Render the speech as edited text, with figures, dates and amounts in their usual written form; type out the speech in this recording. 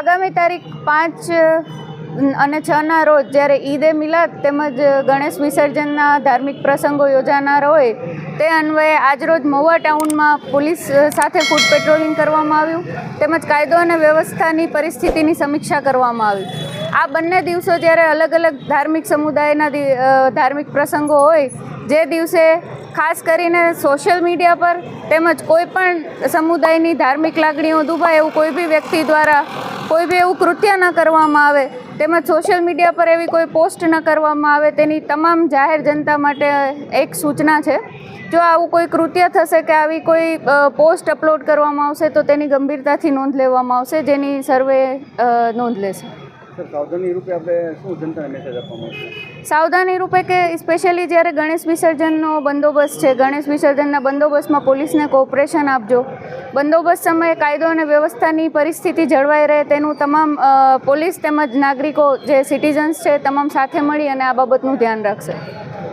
આગામી તારીખ 5 અને 6ના રોજ જ્યારે ઈદ એ મિલાદ તેમજ ગણેશ વિસર્જનના ધાર્મિક પ્રસંગો યોજાનાર હોય તે અન્વયે આજરોજ મહુવા ટાઉનમાં પોલીસ સાથે ફૂટ પેટ્રોલિંગ કરવામાં આવ્યું તેમજ કાયદો અને વ્યવસ્થાની પરિસ્થિતિની સમીક્ષા કરવામાં આવી. આ બંને દિવસો જ્યારે અલગ અલગ ધાર્મિક સમુદાયના ધાર્મિક પ્રસંગો હોય જે દિવસે ખાસ કરીને સોશિયલ મીડિયા પર તેમજ કોઈ પણ સમુદાયની ધાર્મિક લાગણીઓ દુભાય એવું કોઈ બી વ્યક્તિ દ્વારા કોઈ બી એવું કૃત્ય ન કરવામાં આવે તેમજ સોશિયલ મીડિયા પર એવી કોઈ પોસ્ટ ન કરવામાં આવે તેની તમામ જાહેર જનતા માટે એક સૂચના છે. જો આવું કોઈ કૃત્ય થશે કે આવી કોઈ પોસ્ટ અપલોડ કરવામાં આવશે તો તેની ગંભીરતાથી નોંધ લેવામાં આવશે, જેની સર્વે નોંધ લેશે. સાવધાની રૂપે આપણે શું જનતાને મેસેજ આપવામાં આવશે? સાવધાની રૂપે કે સ્પેશિયલી જ્યારે ગણેશ વિસર્જનનો બંદોબસ્ત છે, ગણેશ વિસર્જનના બંદોબસ્તમાં પોલીસને કોઓપરેશન આપજો. બંદોબસ્ત સમયે કાયદો અને વ્યવસ્થાની પરિસ્થિતિ જળવાઈ રહે તેનું તમામ પોલીસ તેમજ નાગરિકો જે સિટીઝન્સ છે તમામ સાથે મળી અને આ બાબતનું ધ્યાન રાખશે.